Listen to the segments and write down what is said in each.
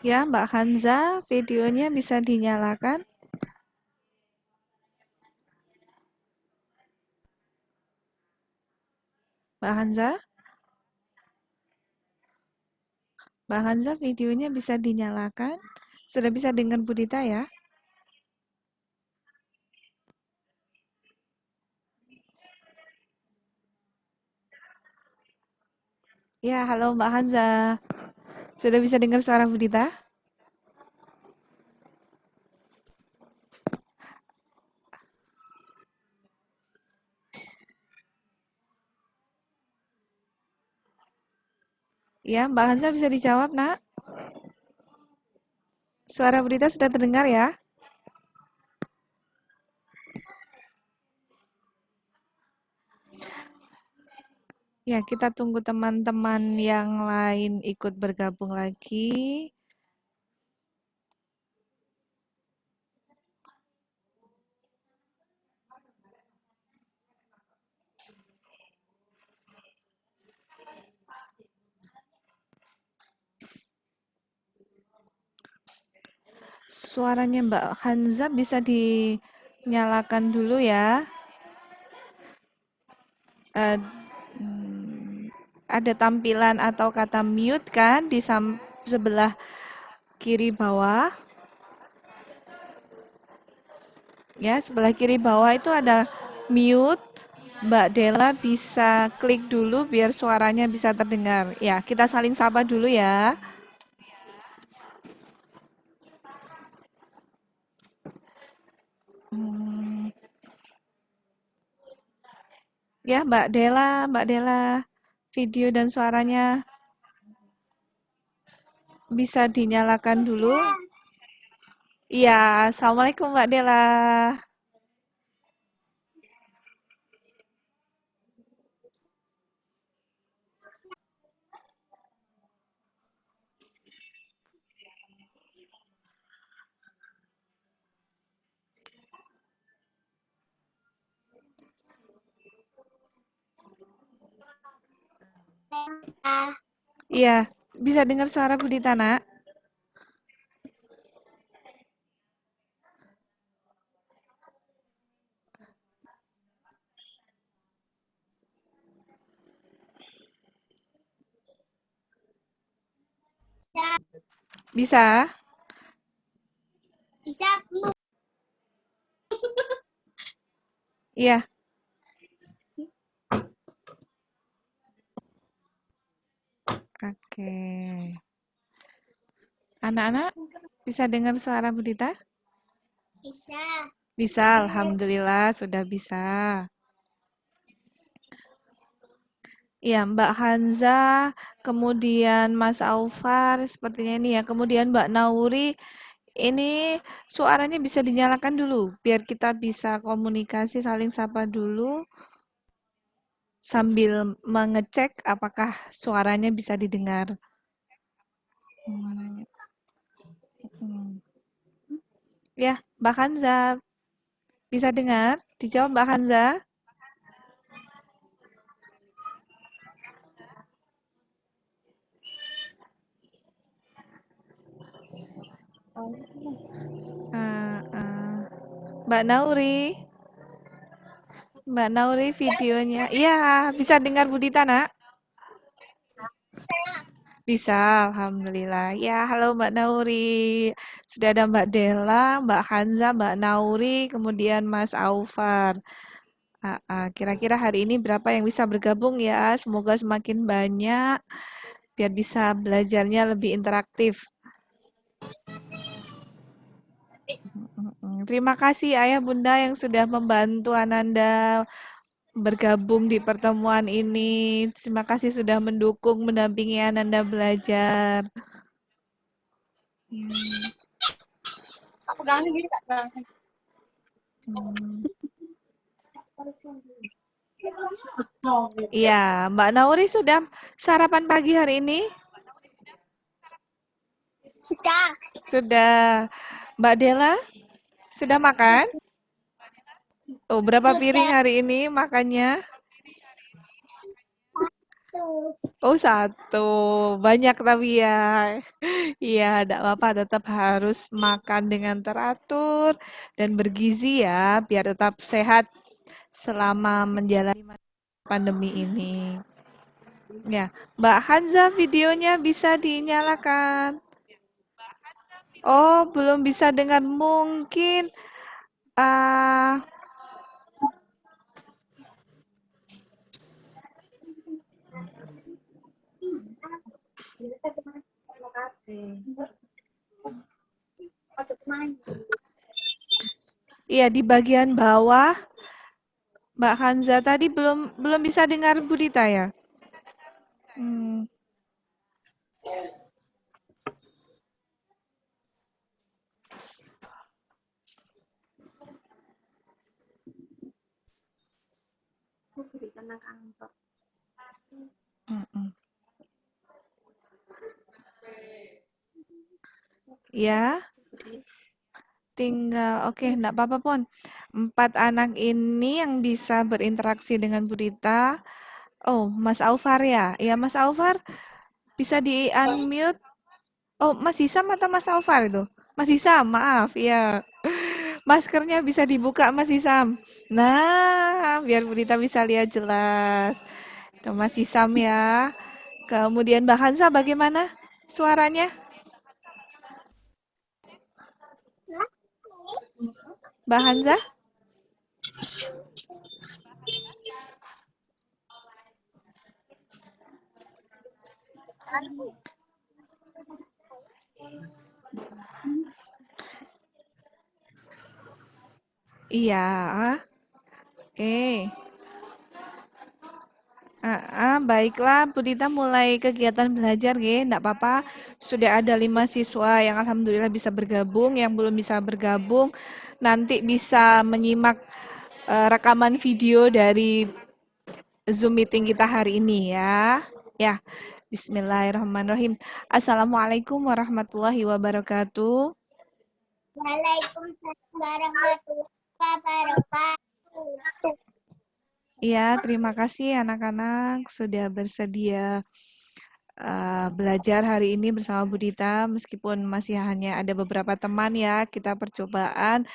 Ya, Mbak Hanza, videonya bisa dinyalakan. Mbak Hanza, Mbak Hanza, videonya bisa dinyalakan. Sudah bisa dengar Budita ya? Ya, halo Mbak Hanza. Sudah bisa dengar suara Budita? Ya, Mbak Hanza bisa dijawab, Nak. Suara Budita sudah terdengar ya? Ya, kita tunggu teman-teman yang lain ikut bergabung lagi. Suaranya Mbak Hanza bisa dinyalakan dulu ya. Eh, ada tampilan atau kata mute kan di sebelah kiri bawah. Ya, sebelah kiri bawah itu ada mute. Mbak Dela bisa klik dulu biar suaranya bisa terdengar. Ya, kita saling sapa dulu ya. Hmm, ya, Mbak Dela, video dan suaranya bisa dinyalakan dulu. Iya, Assalamualaikum Mbak Dela. Iya, bisa dengar suara Budita, Nak? Bisa? Bisa. Iya. Oke. Anak-anak bisa dengar suara Budita? Bisa. Bisa, alhamdulillah sudah bisa. Iya, Mbak Hanza, kemudian Mas Aufar, sepertinya ini ya. Kemudian Mbak Nauri, ini suaranya bisa dinyalakan dulu, biar kita bisa komunikasi saling sapa dulu, sambil mengecek apakah suaranya bisa didengar. Hmm, hmm. Ya, Mbak Hanza, bisa dengar? Dijawab Mbak Hanza. Eh, eh. Mbak Nauri, Mbak Nauri videonya. Iya, bisa dengar Budita, Nak? Bisa, alhamdulillah. Ya, halo Mbak Nauri. Sudah ada Mbak Dela, Mbak Hanza, Mbak Nauri, kemudian Mas Aufar. Kira-kira hari ini berapa yang bisa bergabung ya? Semoga semakin banyak biar bisa belajarnya lebih interaktif. Terima kasih Ayah Bunda yang sudah membantu Ananda bergabung di pertemuan ini. Terima kasih sudah mendukung, mendampingi Ananda belajar. Aku pegangin gini Kak. Hmm. Iya, Mbak Nauri sudah sarapan pagi hari ini? Sudah. Sudah. Mbak Dela, sudah makan? Oh, berapa piring Sudah. hari ini makannya? Oh, satu. Banyak tapi ya. Iya, tidak apa-apa, tetap harus makan dengan teratur dan bergizi ya, biar tetap sehat selama menjalani pandemi ini. Ya, Mbak Hanza videonya bisa dinyalakan. Oh, belum bisa dengar mungkin. ah Iya, di bagian bawah Mbak Hanza tadi belum belum bisa dengar Budita ya? Hmm, mm-mm. Ya, tinggal oke, enggak apa-apa Pon. 4 anak ini yang bisa berinteraksi dengan Budita. Oh, Mas Aufar ya? Ya, Mas Aufar bisa di-unmute. Oh, Mas Hisam atau Mas Aufar itu? Mas Hisam, maaf ya. Maskernya bisa dibuka Mas Hisam. Nah, biar Budita bisa lihat jelas. Itu Mas Hisam ya. Kemudian Mbak Hansa bagaimana suaranya? Mbak Hansa? Iya. Oke. Baiklah, Bu Dita mulai kegiatan belajar, nggih, enggak apa-apa. Sudah ada 5 siswa yang alhamdulillah bisa bergabung, yang belum bisa bergabung nanti bisa menyimak rekaman video dari Zoom meeting kita hari ini ya. Ya, bismillahirrahmanirrahim. Assalamualaikum warahmatullahi wabarakatuh. Waalaikumsalam warahmatullahi wabarakatuh. Ya, terima kasih anak-anak sudah bersedia belajar hari ini bersama Bu Dita, meskipun masih hanya ada beberapa teman ya, kita percobaan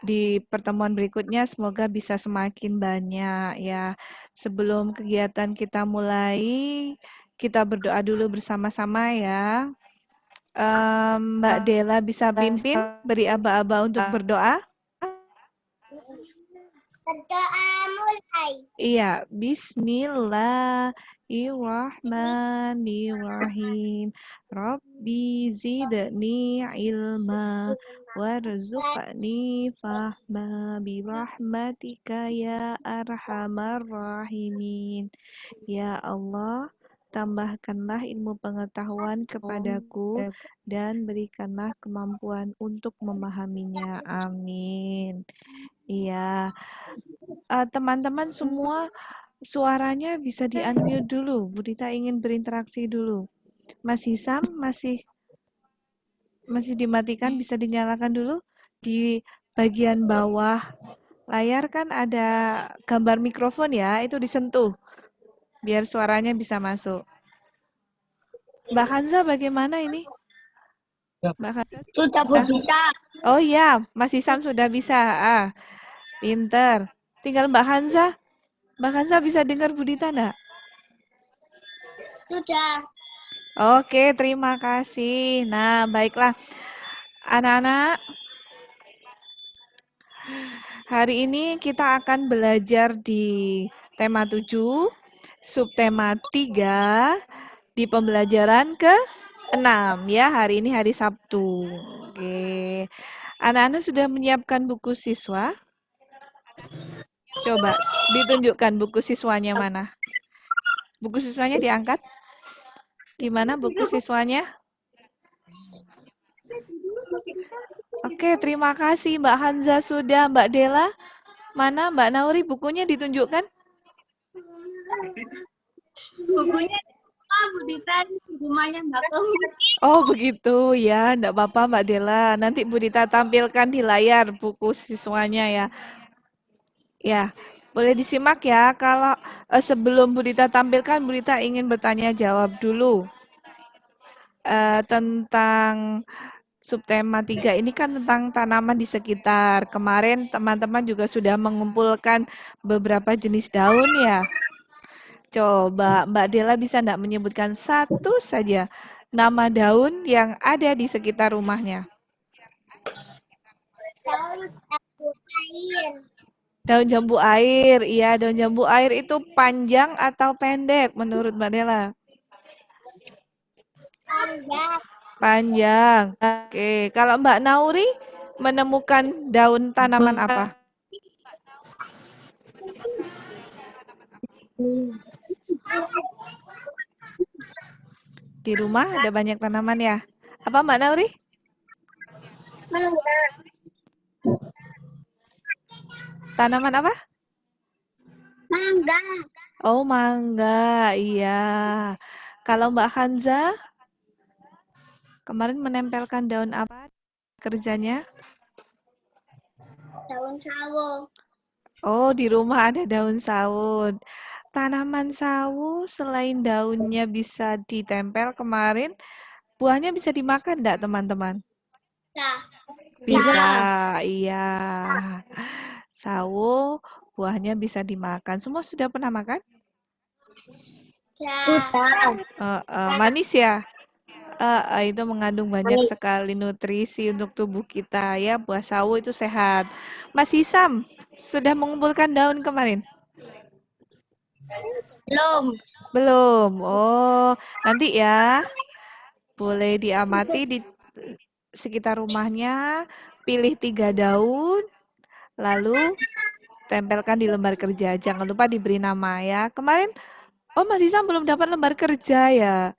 di pertemuan berikutnya semoga bisa semakin banyak ya. Sebelum kegiatan kita mulai, kita berdoa dulu bersama-sama ya. Mbak Dela bisa pimpin, beri aba-aba untuk berdoa. Berdoa mulai. Iya, Bismillahirrahmanirrahim. Rabbi zidni ilma warzuqni fahma birahmatika ya arhamar rahimin. Ya Allah, tambahkanlah ilmu pengetahuan kepadaku dan berikanlah kemampuan untuk memahaminya. Amin. Iya, teman-teman semua suaranya bisa di-unmute dulu. Bu Dita ingin berinteraksi dulu. Mas Hisam masih dimatikan, bisa dinyalakan dulu. Di bagian bawah layar kan ada gambar mikrofon ya, itu disentuh biar suaranya bisa masuk. Mbak Hanza bagaimana ini? Mbak Hanza Sudah sudah? Budita. Oh iya, Mas Hisam sudah bisa. Pinter. Tinggal Mbak Hanza. Mbak Hanza bisa dengar Bu Dita enggak? Sudah. Oke, terima kasih. Nah, baiklah. Anak-anak, hari ini kita akan belajar di tema 7, subtema 3, di pembelajaran ke-6 ya. Hari ini hari Sabtu. Oke. Anak-anak sudah menyiapkan buku siswa? Coba ditunjukkan buku siswanya mana? Buku siswanya diangkat? Di mana buku siswanya? Oke, terima kasih Mbak Hanza sudah. Mbak Dela, mana Mbak Nauri bukunya ditunjukkan? Bukunya Budita di rumahnya Mbak Tommy. Oh begitu ya, enggak apa-apa Mbak Dela. Nanti Bu Dita tampilkan di layar buku siswanya ya. Ya, Boleh disimak ya. Kalau sebelum Bu Dita tampilkan, Bu Dita ingin bertanya jawab dulu tentang subtema 3 ini kan tentang tanaman di sekitar. Kemarin teman-teman juga sudah mengumpulkan beberapa jenis daun ya. Coba Mbak Dela bisa enggak menyebutkan satu saja nama daun yang ada di sekitar rumahnya? Daun air. Daun jambu air. Iya, daun jambu air itu panjang atau pendek menurut Mbak Dela? Panjang. Panjang. Oke, kalau Mbak Nauri menemukan daun tanaman apa? Di rumah ada banyak tanaman ya. Apa Mbak Nauri? Mangga. Tanaman apa? Mangga. Oh, mangga. Iya. Kalau Mbak Hanza kemarin menempelkan daun apa kerjanya? Daun sawo. Oh, di rumah ada daun sawo. Tanaman sawo selain daunnya bisa ditempel kemarin, buahnya bisa dimakan enggak, teman-teman? Ya. Bisa, Bisa. iya. Sawo buahnya bisa dimakan. Semua sudah pernah makan? Sudah. Manis ya? Itu mengandung banyak Manis. sekali nutrisi untuk tubuh kita ya. Buah sawo itu sehat. Mas Hisam, sudah mengumpulkan daun kemarin? Belum. Belum. Oh, nanti ya. Boleh diamati di sekitar rumahnya, pilih 3 daun, lalu tempelkan di lembar kerja. Jangan lupa diberi nama ya. Kemarin, oh Mas Hisam belum dapat lembar kerja ya?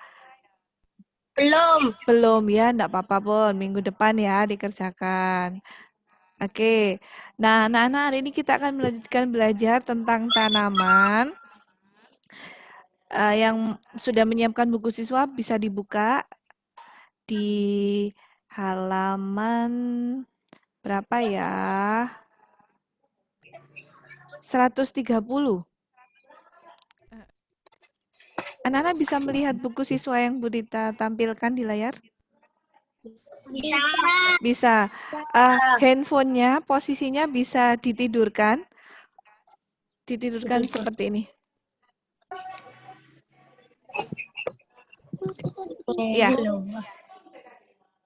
Belum. Belum ya, enggak apa-apa pun. Minggu depan ya dikerjakan. Oke. Nah, anak-anak hari ini kita akan melanjutkan belajar tentang tanaman. Yang sudah menyiapkan buku siswa bisa dibuka di halaman berapa ya? 130. Anak-anak bisa melihat buku siswa yang Bu Dita tampilkan di layar? Bisa. Bisa. Handphonenya posisinya bisa ditidurkan. Ditidurkan seperti ini. Ya.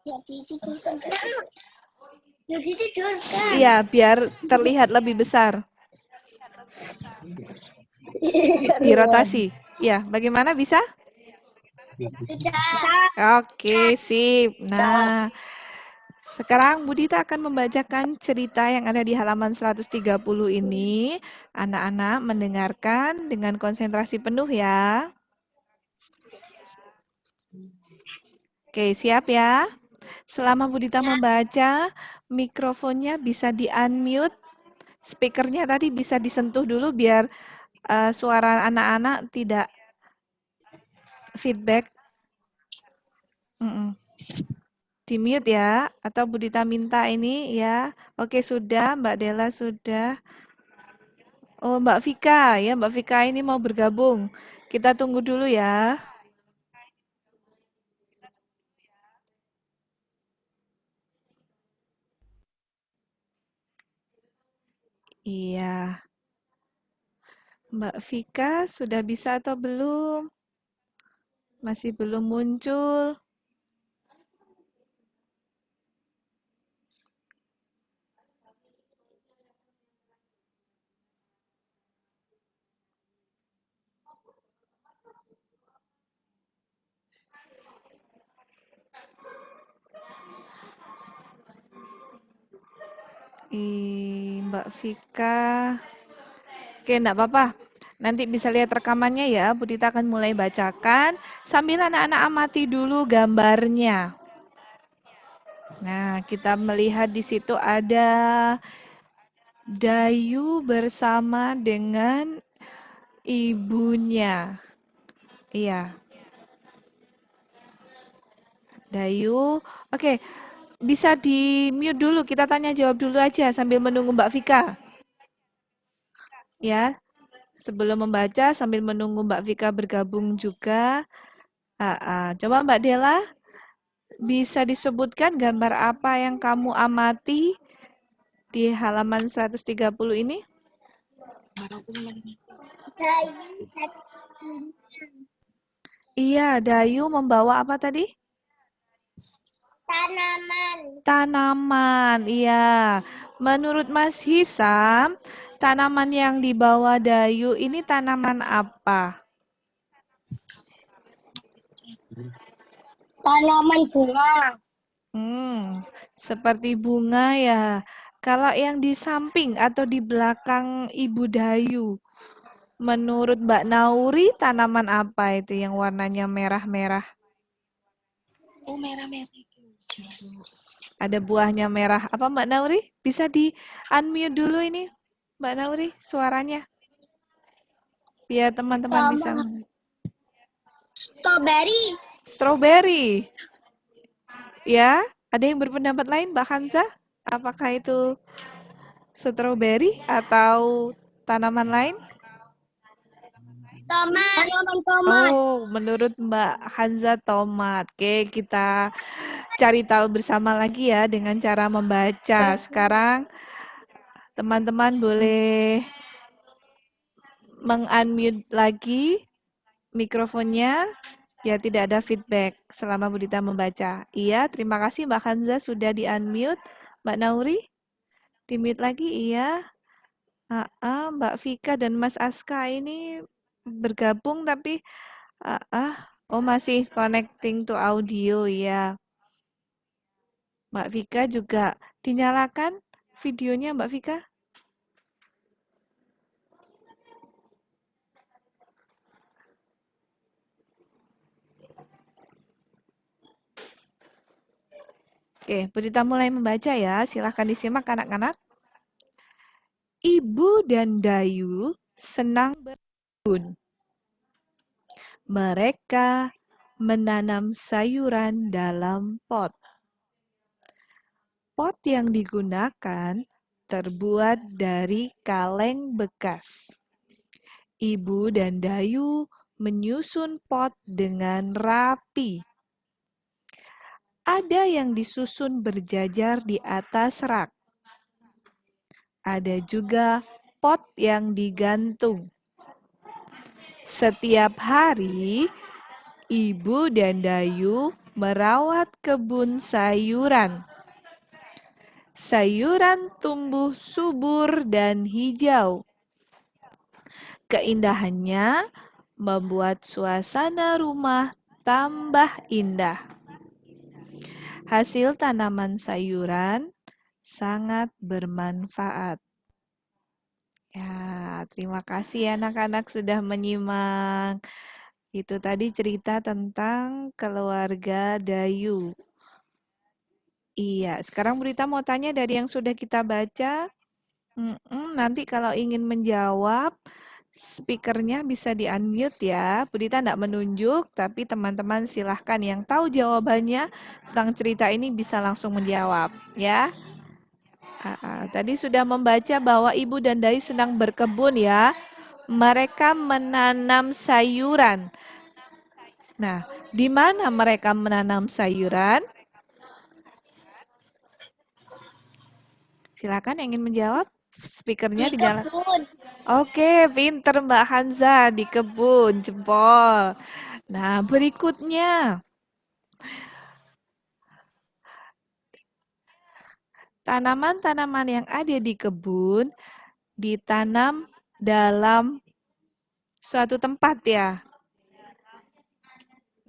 Ya ditidurkan. Ya ditidurkan. Iya, biar terlihat lebih besar. Dirotasi. Ya, bagaimana bisa? Bisa. Oke, sip. Nah, sekarang Budita akan membacakan cerita yang ada di halaman 130 ini. Anak-anak mendengarkan dengan konsentrasi penuh ya. Oke, siap ya? Selama Budita membaca, mikrofonnya bisa di-unmute. Speakernya tadi bisa disentuh dulu biar suara anak-anak tidak feedback. Di mute ya, atau Budita minta ini ya. Oke, sudah, Mbak Dela sudah. Oh, Mbak Vika ya, Mbak Vika ini mau bergabung. Kita tunggu dulu ya. Iya. Mbak Vika sudah bisa atau belum? Masih belum muncul. Mbak Vika. Oke, enggak apa-apa. Nanti bisa lihat rekamannya ya. Budita akan mulai bacakan sambil anak-anak amati dulu gambarnya. Nah, kita melihat di situ ada Dayu bersama dengan ibunya. Iya, Dayu. Oke, bisa di mute dulu. Kita tanya jawab dulu aja sambil menunggu Mbak Vika. Ya, sebelum membaca sambil menunggu Mbak Vika bergabung juga. Coba Mbak Dela, bisa disebutkan gambar apa yang kamu amati di halaman 130 ini? Iya, Dayu membawa apa tadi? Tanaman. Tanaman, iya. Menurut Mas Hisam, tanaman yang dibawa Dayu ini tanaman apa? Tanaman bunga. Seperti bunga ya. Kalau yang di samping atau di belakang Ibu Dayu, menurut Mbak Nauri, tanaman apa itu yang warnanya merah-merah? Oh, merah-merah. Ada buahnya merah. Apa Mbak Nauri? Bisa di unmute dulu ini, Mbak Nauri, suaranya. Biar teman-teman bisa. Strawberry. Strawberry. Ya, ada yang berpendapat lain, Mbak Hansa? Apakah itu strawberry atau tanaman lain? Tomat. Tanaman tomat. Oh, menurut Mbak Hanza tomat. Oke, kita cari tahu bersama lagi ya dengan cara membaca. Sekarang teman-teman boleh meng-unmute lagi mikrofonnya ya tidak ada feedback selama Bu Dita membaca. Iya, terima kasih Mbak Hanza sudah di-unmute. Mbak Nauri, di-mute lagi iya. Mbak Vika dan Mas Aska ini bergabung tapi oh masih connecting to audio ya. Mbak Vika juga dinyalakan videonya Mbak Vika. Oke, Bu Dita mulai membaca ya. Silahkan disimak anak-anak. Ibu dan Dayu senang berkebun. Mereka menanam sayuran dalam pot. Pot yang digunakan terbuat dari kaleng bekas. Ibu dan Dayu menyusun pot dengan rapi. Ada yang disusun berjajar di atas rak. Ada juga pot yang digantung. Setiap hari, Ibu dan Dayu merawat kebun sayuran. Sayuran tumbuh subur dan hijau. Keindahannya membuat suasana rumah tambah indah. Hasil tanaman sayuran sangat bermanfaat. Ya, terima kasih anak-anak sudah menyimak. Itu tadi cerita tentang keluarga Dayu. Iya, sekarang Berita mau tanya dari yang sudah kita baca. Nanti kalau ingin menjawab, speakernya bisa di-unmute ya. Budita tidak menunjuk, tapi teman-teman silahkan yang tahu jawabannya tentang cerita ini bisa langsung menjawab ya. Tadi sudah membaca bahwa Ibu dan Dayu sedang berkebun ya. Mereka menanam sayuran. Nah, di mana mereka menanam sayuran? Silakan yang ingin menjawab. Speakernya Di dinyalakan. kebun. Oke, pinter Mbak Hanza di kebun, jempol. Nah, berikutnya. Tanaman-tanaman yang ada di kebun ditanam dalam suatu tempat ya.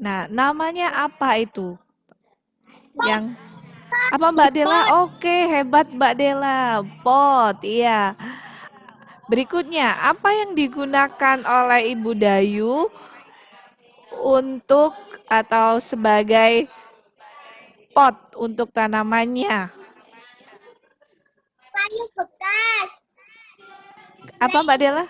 Nah, namanya apa itu? Yang apa Mbak Dela? Pot. Oke, hebat Mbak Dela. Pot, iya. Berikutnya, apa yang digunakan oleh Ibu Dayu untuk atau sebagai pot untuk tanamannya? Kaleng bekas. Apa Mbak Dela?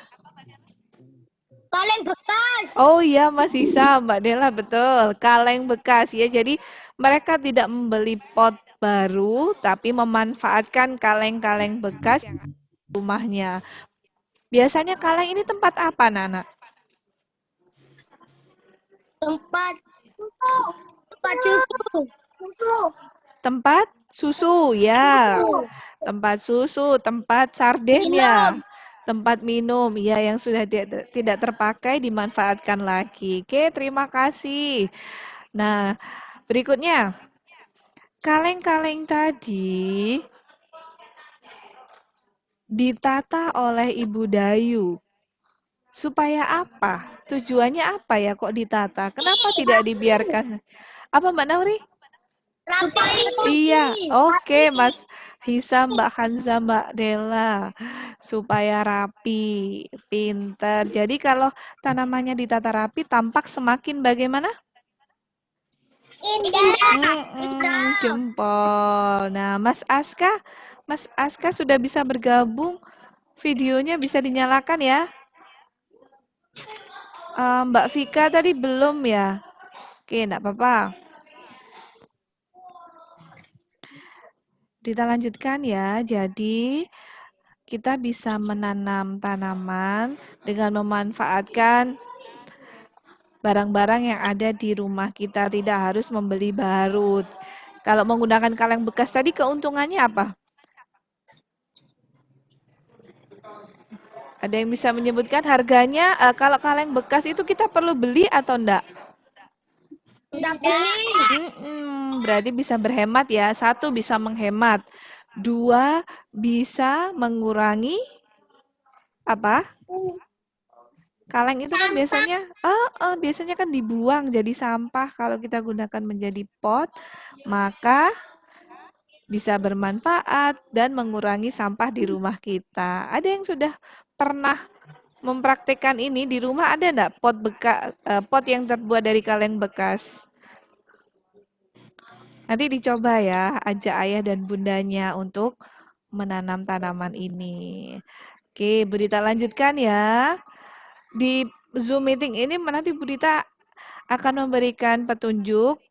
Kaleng bekas. Oh iya Mas Isa, Mbak Dela betul. Kaleng bekas ya. Jadi mereka tidak membeli pot baru tapi memanfaatkan kaleng-kaleng bekas yang ada di rumahnya. Biasanya kaleng ini tempat apa, Nana? Tempat susu. Tempat susu. Susu. Tempat susu, ya. Susu. Tempat susu, tempat sarden Minum. ya. Tempat minum, ya yang sudah tidak terpakai dimanfaatkan lagi. Oke, terima kasih. Nah, berikutnya, kaleng-kaleng tadi ditata oleh Ibu Dayu. Supaya apa? Tujuannya apa ya kok ditata? Kenapa tidak dibiarkan? Apa Mbak Nauri? Rapi. Iya, Rapi. oke Mas Hisam, Mbak Hanza, Mbak Dela. Supaya rapi, pinter. Jadi kalau tanamannya ditata rapi, tampak semakin bagaimana? Indah. Indah. Jempol. Nah, Mas Aska sudah bisa bergabung. Videonya bisa dinyalakan ya. Mbak Vika tadi belum ya? Oke, enggak apa-apa. Kita lanjutkan ya. Jadi, kita bisa menanam tanaman dengan memanfaatkan barang-barang yang ada di rumah kita, tidak harus membeli baru. Kalau menggunakan kaleng bekas tadi keuntungannya apa? Ada yang bisa menyebutkan harganya? Kalau kaleng bekas itu kita perlu beli atau enggak? Enggak beli. Berarti bisa berhemat ya. Satu, bisa menghemat. Dua, bisa mengurangi apa? Kaleng itu kan biasanya kan dibuang jadi sampah. Kalau kita gunakan menjadi pot, maka bisa bermanfaat dan mengurangi sampah di rumah kita. Ada yang sudah pernah mempraktikkan ini di rumah? Ada enggak pot yang terbuat dari kaleng bekas? Nanti dicoba ya, ajak ayah dan bundanya untuk menanam tanaman ini. Oke, Bu Dita lanjutkan ya. Di Zoom meeting ini nanti Bu Dita akan memberikan petunjuk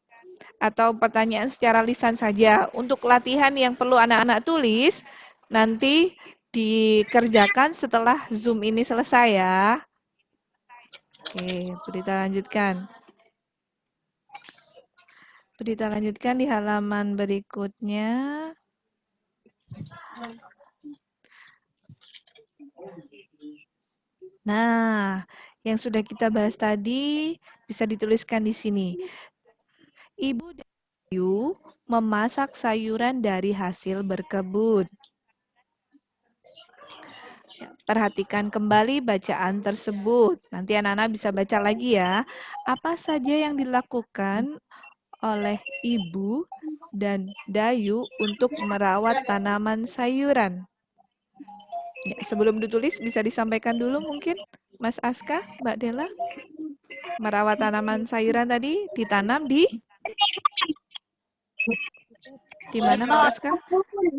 atau pertanyaan secara lisan saja. Untuk latihan yang perlu anak-anak tulis, nanti dikerjakan setelah Zoom ini selesai ya. Oke, Bu Dita lanjutkan. Bu Dita lanjutkan di halaman berikutnya. Nah, yang sudah kita bahas tadi bisa dituliskan di sini. Ibu Dayu memasak sayuran dari hasil berkebun. Ya, perhatikan kembali bacaan tersebut. Nanti anak-anak bisa baca lagi ya. Apa saja yang dilakukan oleh Ibu dan Dayu untuk merawat tanaman sayuran? Ya, sebelum ditulis bisa disampaikan dulu mungkin Mas Aska, Mbak Dela. Merawat tanaman sayuran tadi ditanam di mana Mas Aska?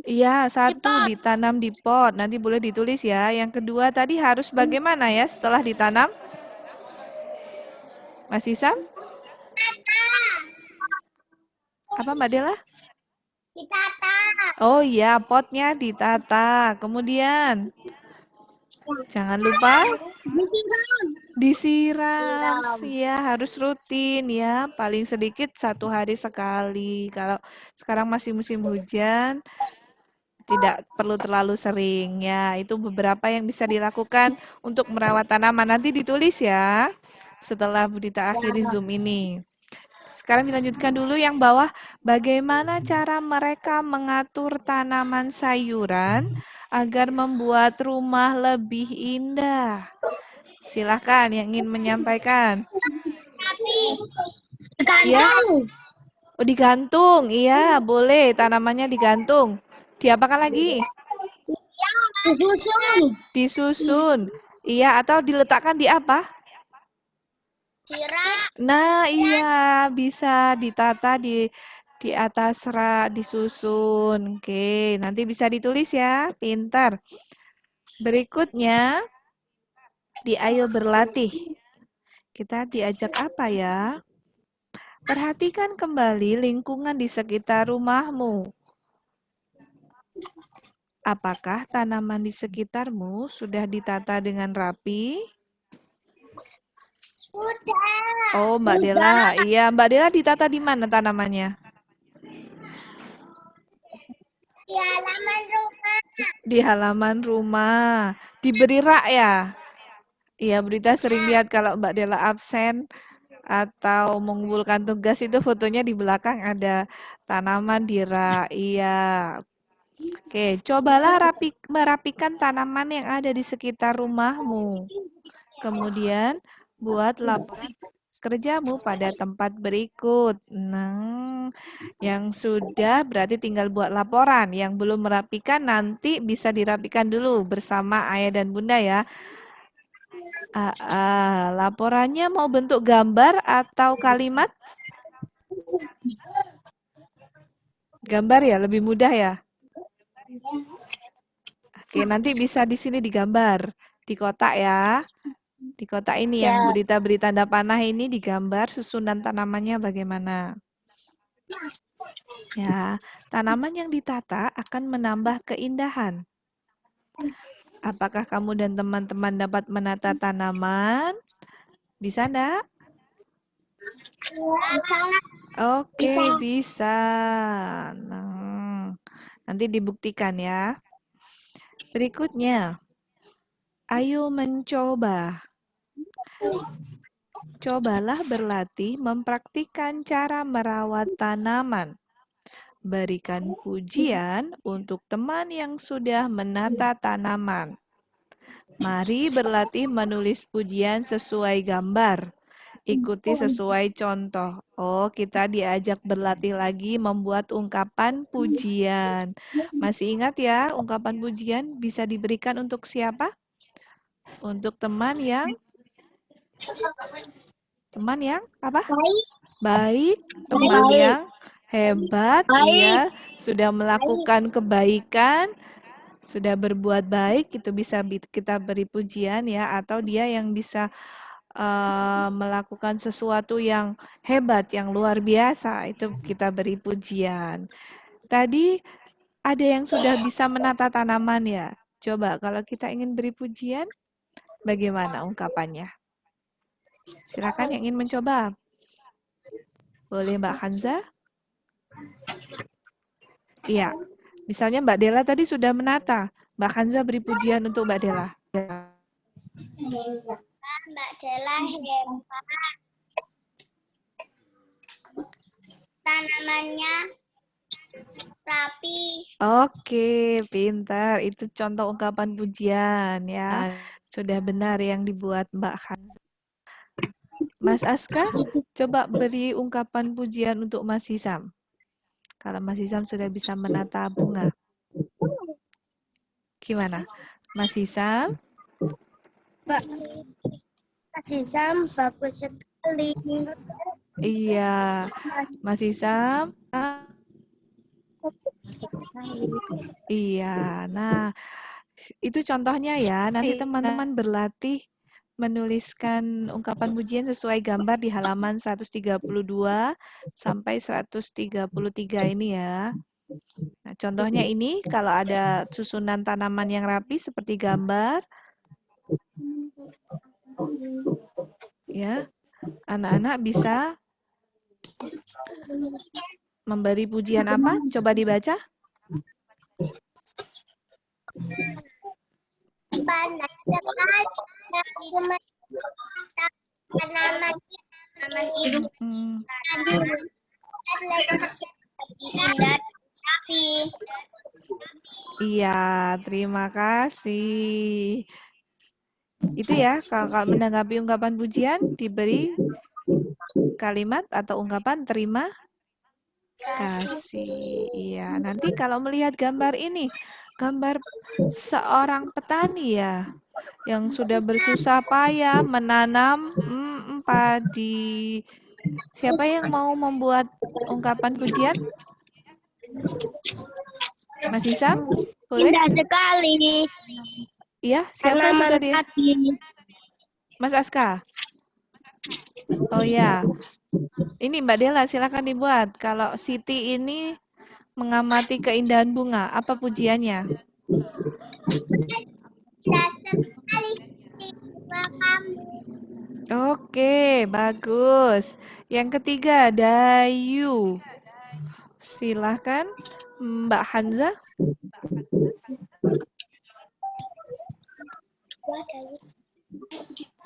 Iya, satu ditanam di pot. Nanti boleh ditulis ya. Yang kedua tadi harus bagaimana ya setelah ditanam? Mas Isam? Apa Mbak Dela? Ditata. Oh iya, potnya ditata. Kemudian jangan lupa Disiram. disiram. Siram. Ya, harus rutin ya. Paling sedikit 1 hari sekali. Kalau sekarang masih musim hujan, tidak perlu terlalu sering ya. Itu beberapa yang bisa dilakukan untuk merawat tanaman. Nanti ditulis ya setelah Bu Dita akhiri Zoom ini. Sekarang dilanjutkan dulu yang bawah. Bagaimana cara mereka mengatur tanaman sayuran agar membuat rumah lebih indah? Silahkan yang ingin menyampaikan. Tapi Ya, digantung. oh digantung. Iya, boleh tanamannya digantung. Diapakan lagi? Disusun. Disusun. Iya, atau diletakkan di apa? Siram. Nah, iya, bisa ditata di atas rak, disusun. Oke, nanti bisa ditulis ya, pintar. Berikutnya, di Ayo Berlatih. Kita diajak apa ya? Perhatikan kembali lingkungan di sekitar rumahmu. Apakah tanaman di sekitarmu sudah ditata dengan rapi? Sudah. Oh, Mbak Dela. Iya, Mbak Dela ditata di mana tanamannya? Di halaman rumah. Di halaman rumah. Diberi rak ya? Iya, Berita sering lihat kalau Mbak Dela absen atau mengumpulkan tugas itu fotonya di belakang ada tanaman di rak. Iya. Oke, cobalah merapikan tanaman yang ada di sekitar rumahmu. Kemudian, buat laporan kerjamu pada tempat berikut. Nah, yang sudah berarti tinggal buat laporan. Yang belum merapikan nanti bisa dirapikan dulu bersama ayah dan bunda ya. Laporannya mau bentuk gambar atau kalimat? Gambar ya, lebih mudah ya. Oke, nanti bisa di sini digambar di kotak ya. Di kotak ini yang Budita beri tanda panah ini digambar susunan tanamannya bagaimana. Ya, tanaman yang ditata akan menambah keindahan. Apakah kamu dan teman-teman dapat menata tanaman? Bisa enggak? Oke, bisa. Nah, nanti dibuktikan ya. Berikutnya, ayo mencoba. Cobalah berlatih mempraktikkan cara merawat tanaman. Berikan pujian untuk teman yang sudah menata tanaman. Mari berlatih menulis pujian sesuai gambar. Ikuti sesuai contoh. Oh, kita diajak berlatih lagi membuat ungkapan pujian. Masih ingat ya, ungkapan pujian bisa diberikan untuk siapa? Untuk teman yang apa? Baik, teman yang hebat, iya, sudah melakukan kebaikan, sudah berbuat baik, itu bisa kita beri pujian ya, atau dia yang bisa melakukan sesuatu yang hebat, yang luar biasa, itu kita beri pujian. Tadi ada yang sudah bisa menata tanaman ya. Coba kalau kita ingin beri pujian, bagaimana ungkapannya? Silakan yang ingin mencoba. Boleh Mbak Hanza? Iya. Misalnya Mbak Dela tadi sudah menata. Mbak Hanza beri pujian untuk Mbak Dela. Mbak Dela hebat. Tanamannya rapi. Oke, pintar. Itu contoh ungkapan pujian ya. Sudah benar yang dibuat Mbak Hanza. Mas Aska, coba beri ungkapan pujian untuk Mas Hisam. Kalau Mas Hisam sudah bisa menata bunga. Gimana? Mas Hisam? Mas Hisam bagus sekali. Iya. Mas Hisam? Iya. Nah, itu contohnya ya. Nanti teman-teman berlatih menuliskan ungkapan pujian sesuai gambar di halaman 132 sampai 133 ini ya. Nah, contohnya ini kalau ada susunan tanaman yang rapi seperti gambar, ya, anak-anak bisa memberi pujian apa? Coba dibaca. Tanaman itu indah rapi. Iya, terima kasih. Itu ya, kalau menanggapi ungkapan pujian, diberi kalimat atau ungkapan terima kasih. Iya, nanti kalau melihat gambar ini, gambar seorang petani ya, yang sudah bersusah payah menanam padi. Siapa yang mau membuat ungkapan pujian? Mas Isam, boleh? Indah sekali. Iya, siapa itu tadi? Mas Aska? Oh ya, ini Mbak Dela, silakan dibuat. Kalau Siti ini mengamati keindahan bunga, apa pujiannya? sekali bunga kamu. Oke, bagus. Yang ketiga, Dayu. Silahkan, Mbak Hanza.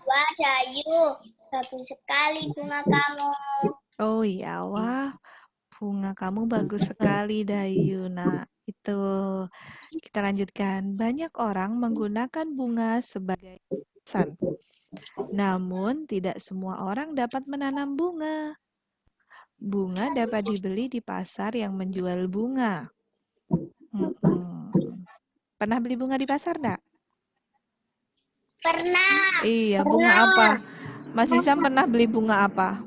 Wah, Dayu, bagus sekali bunga kamu. Oh iya, wah, bunga kamu bagus sekali, Dayu. Nah, itu. Kita lanjutkan. Banyak orang menggunakan bunga sebagai hiasan. Namun, tidak semua orang dapat menanam bunga. Bunga dapat dibeli di pasar yang menjual bunga. Pernah beli bunga di pasar, enggak? Pernah. Iya, bunga apa? Mas Isam pernah beli bunga apa?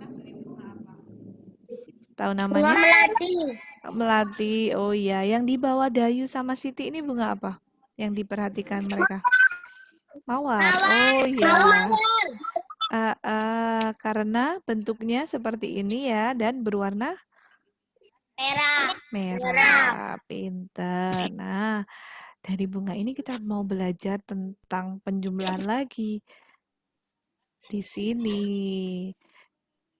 Tahu Bunga namanya? melati. Melati. Oh iya, yang dibawa Dayu sama Siti ini bunga apa? Yang diperhatikan mereka? Mawar. Oh iya. Mawar. Karena bentuknya seperti ini ya dan berwarna Merah. merah. Pinter. Nah, dari bunga ini kita mau belajar tentang penjumlahan lagi. Di sini.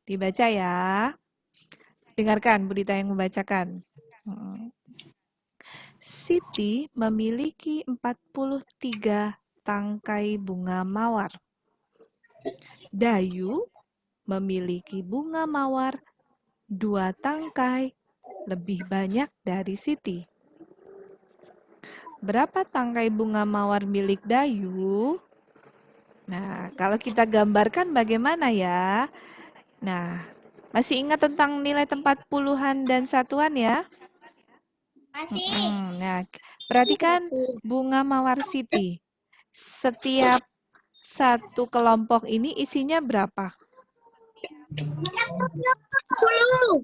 Dibaca ya. Dengarkan Budita yang membacakan. Siti memiliki 43 tangkai bunga mawar. Dayu memiliki bunga mawar 2 tangkai, lebih banyak dari Siti. Berapa tangkai bunga mawar milik Dayu? Nah, kalau kita gambarkan bagaimana ya? Nah, masih ingat tentang nilai tempat puluhan dan satuan ya? Masih. Nah, perhatikan bunga mawar Siti. Setiap satu kelompok ini isinya berapa? 10,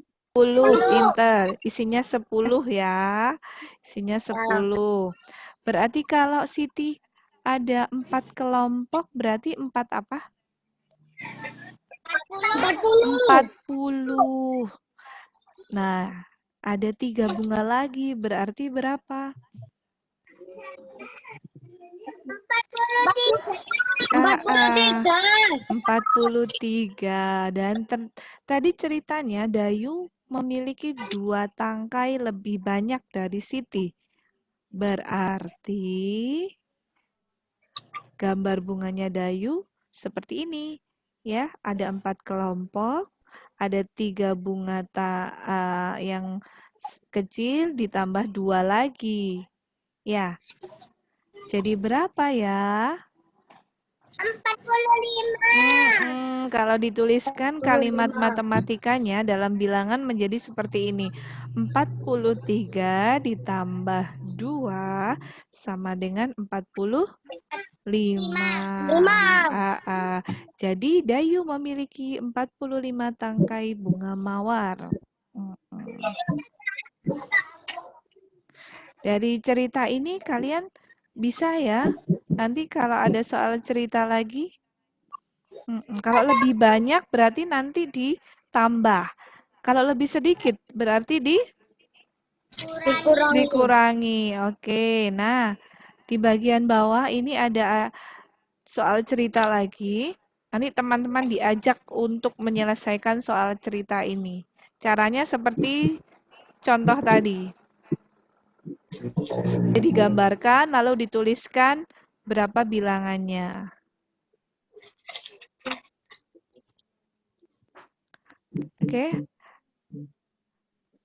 pinter. Isinya 10 ya. Isinya 10. Berarti kalau Siti ada 4 kelompok, berarti 4 apa? 40. Nah, ada 3 bunga lagi, berarti berapa? 43. Dan tadi ceritanya Dayu memiliki 2 tangkai lebih banyak dari Siti. Berarti gambar bunganya Dayu seperti ini. Ya, ada 4 kelompok, ada 3 bunga yang kecil ditambah 2 lagi. Ya. Jadi berapa ya? 45. Kalau dituliskan kalimat matematikanya dalam bilangan menjadi seperti ini. 43 ditambah 2 sama dengan 45. Jadi Dayu memiliki 45 tangkai bunga mawar. Dari cerita ini kalian bisa ya. Nanti kalau ada soal cerita lagi, kalau lebih banyak berarti nanti ditambah. Kalau lebih sedikit berarti dikurangi. Oke, nah di bagian bawah ini ada soal cerita lagi. Nanti teman-teman diajak untuk menyelesaikan soal cerita ini. Caranya seperti contoh tadi. Jadi digambarkan lalu dituliskan berapa bilangannya. Oke.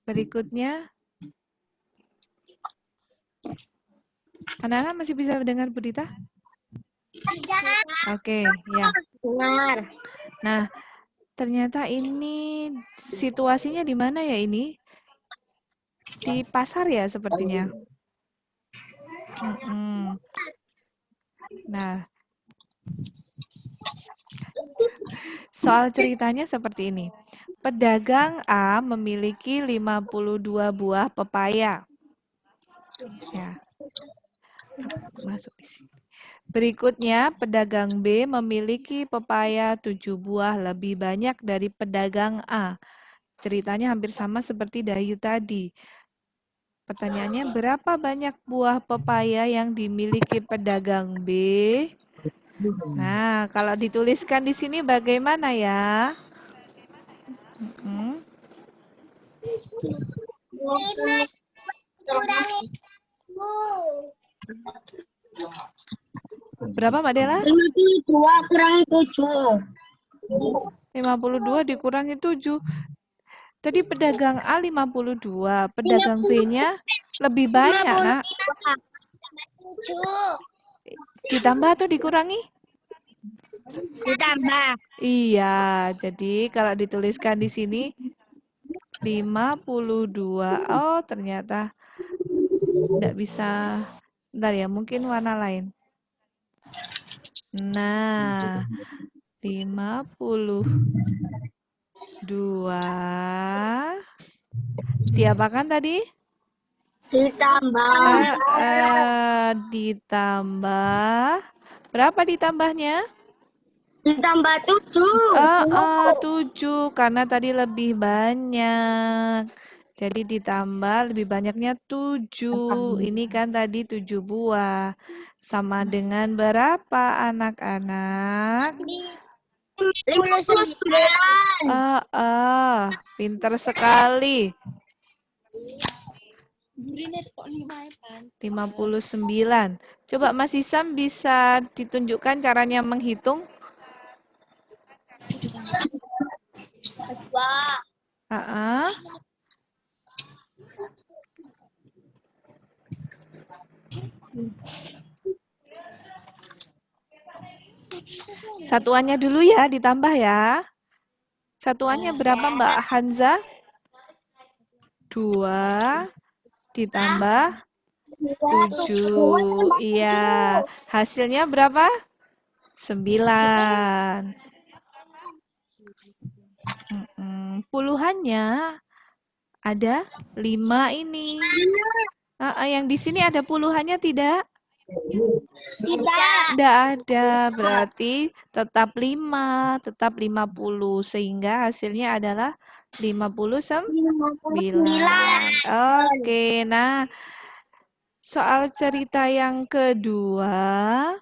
Berikutnya. Anak-anak masih bisa mendengar Budita? Oke, ya. Dengar. Nah, ternyata ini situasinya di mana ya ini? Di pasar ya sepertinya. Nah, soal ceritanya seperti ini. Pedagang A memiliki 52 buah pepaya. Ya. Masuk di sini. Berikutnya, pedagang B memiliki pepaya 7 buah, lebih banyak dari pedagang A. Ceritanya hampir sama seperti Dayu tadi. Pertanyaannya, berapa banyak buah pepaya yang dimiliki pedagang B? Nah, kalau dituliskan di sini bagaimana ya? Mm-mm. 5 kurangi 7. Berapa, Mbak Dela? 52 kurangi 7. 52 dikurangi 7. Tadi pedagang A 52, pedagang 50. B-nya lebih banyak, nak. 55 Ditambah atau dikurangi? ditambah. Iya, jadi kalau dituliskan di sini 52. Oh, ternyata tidak bisa. Bentar ya, mungkin warna lain. Nah, 52 diapakan tadi? Ditambah. Ditambah. Berapa ditambahnya? Ditambah 7. 7 karena tadi lebih banyak. Jadi ditambah lebih banyaknya 7. Ini kan tadi 7 buah. Sama dengan berapa anak-anak? 59. Pinter sekali. 59. Coba Mas Isam bisa ditunjukkan caranya menghitung? 2. Ah, Satuannya dulu ya, ditambah ya. Satuannya berapa Mbak Hanza? 2 ditambah 7. Iya, hasilnya berapa? 9. Puluhannya ada 5 ini. Yang di sini ada puluhannya tidak? Tidak. Tidak ada, berarti tetap 5, tetap 50. Sehingga hasilnya adalah 59. Oke, nah soal cerita yang kedua,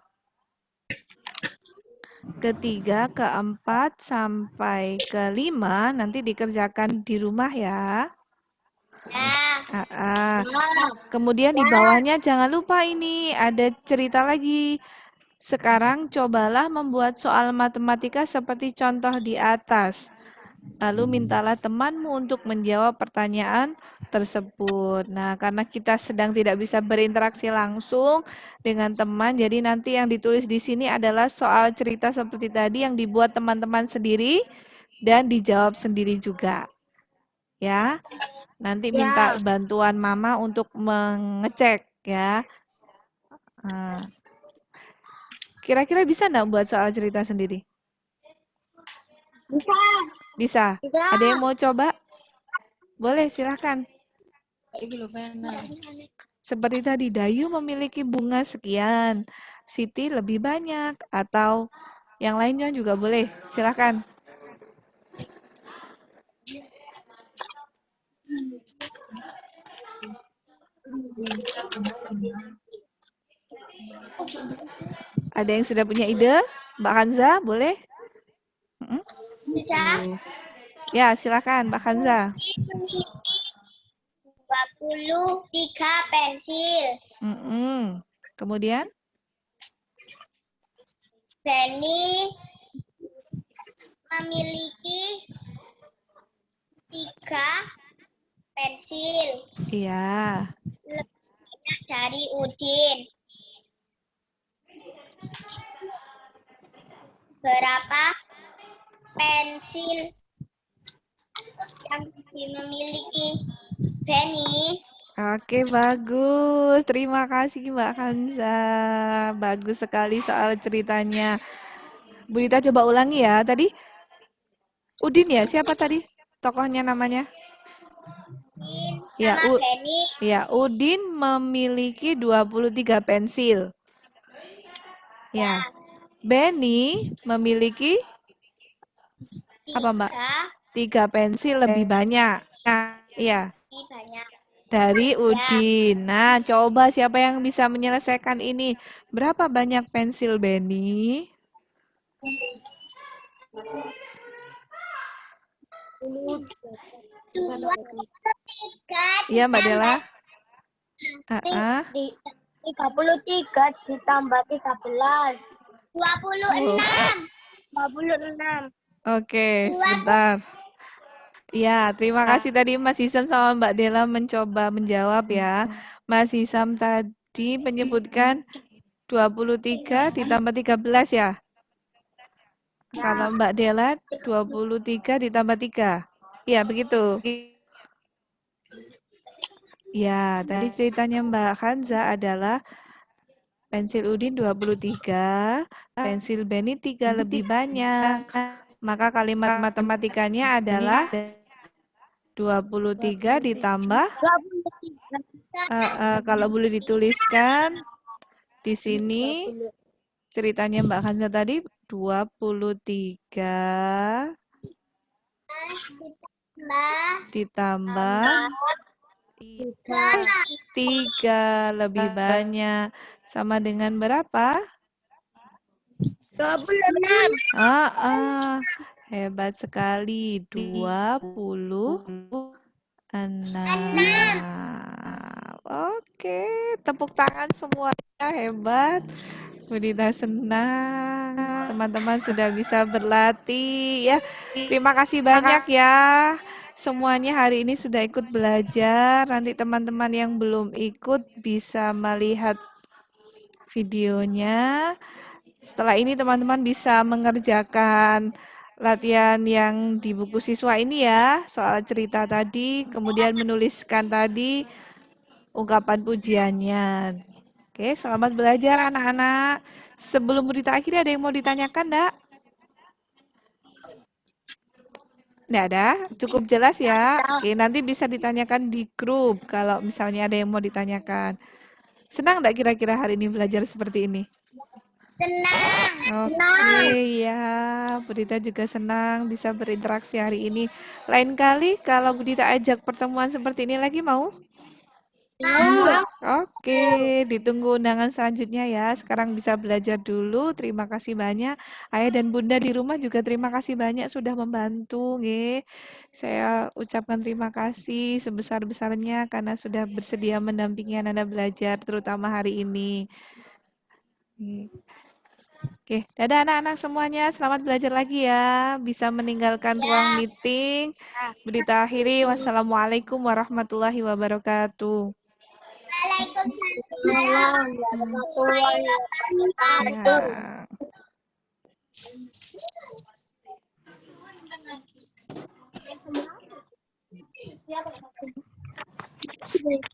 ketiga, keempat, sampai kelima nanti dikerjakan di rumah ya. Kemudian di bawahnya jangan lupa ini ada cerita lagi. Sekarang cobalah membuat soal matematika seperti contoh di atas. Lalu mintalah temanmu untuk menjawab pertanyaan tersebut. Nah, karena kita sedang tidak bisa berinteraksi langsung dengan teman, jadi nanti yang ditulis di sini adalah soal cerita seperti tadi yang dibuat teman-teman sendiri dan dijawab sendiri juga. Ya. Nanti minta bantuan Mama untuk mengecek ya. Kira-kira bisa enggak buat soal cerita sendiri? Bisa. Bisa? Ada yang mau coba? Boleh, silahkan. Seperti tadi, Dayu memiliki bunga sekian, Siti lebih banyak, atau yang lainnya juga boleh. Silahkan. Ada yang sudah punya ide? Mbak Hanza, boleh? Bisa. Ya, silakan Mbak Hanza. Memiliki 23 pensil. Kemudian? Benny memiliki 3 pensil. Iya. Lebih banyak dari Udin. Berapa pensil yang dimiliki Benny? Oke, bagus. Terima kasih Mbak Hanza. Bagus sekali soal ceritanya. Bu Dita coba ulangi ya. Tadi Udin ya? Siapa tadi tokohnya namanya? Udin sama Benny. Ya, Udin memiliki 23 pensil. Ya. Benny memiliki apa, Mbak? 3 pensil lebih banyak. Iya. Lebih banyak. Dari Ya. Udin. Nah, coba siapa yang bisa menyelesaikan ini? Berapa banyak pensil Benny? Dua tiga Iya, Mbak Dela. ditambah di 33 ditambah 13. 26. 26. Oke, Dua sebentar. Ya, terima kasih tadi Mas Isam sama Mbak Dela mencoba menjawab ya. Mas Isam tadi menyebutkan 23 ditambah 13 ya. Kalau Mbak Dela 23 ditambah 3. Iya, begitu. Ya, tadi ceritanya Mbak Hanza adalah pensil Udin 23, pensil Benny 3 lebih banyak. Maka kalimat matematikanya adalah 23 ditambah 23. kalau boleh dituliskan di sini ceritanya Mbak Hanza tadi 23 ditambah 3 lebih banyak sama dengan berapa? 26. Ah, ah, hebat sekali. 26. Oke, tepuk tangan semuanya, hebat. Budita senang. Teman-teman sudah bisa berlatih ya. Terima kasih banyak ya. Semuanya hari ini sudah ikut belajar. Nanti teman-teman yang belum ikut bisa melihat videonya. Setelah ini teman-teman bisa mengerjakan latihan yang di buku siswa ini ya, soal cerita tadi, kemudian menuliskan tadi ungkapan pujiannya. Oke, selamat belajar anak-anak. Sebelum berita akhir ada yang mau ditanyakan, enggak? Enggak ada? Cukup jelas ya? Oke, nanti bisa ditanyakan di grup kalau misalnya ada yang mau ditanyakan. Senang enggak kira-kira hari ini belajar seperti ini? Senang. Oke, ya. Budita juga senang bisa berinteraksi hari ini. Lain kali kalau Budita ajak pertemuan seperti ini lagi mau? Oke, ditunggu undangan selanjutnya ya. Sekarang bisa belajar dulu. Terima kasih banyak. Ayah dan Bunda di rumah juga terima kasih banyak sudah membantu, nggih. Saya ucapkan terima kasih sebesar-besarnya karena sudah bersedia mendampingi Anda belajar terutama hari ini. Oke, dadah anak-anak semuanya. Selamat belajar lagi ya. Bisa meninggalkan ruang meeting. Berita akhiri. Wassalamualaikum warahmatullahi wabarakatuh. Waalaikumsalam warahmatullahi wabarakatuh. Ya. Siapa?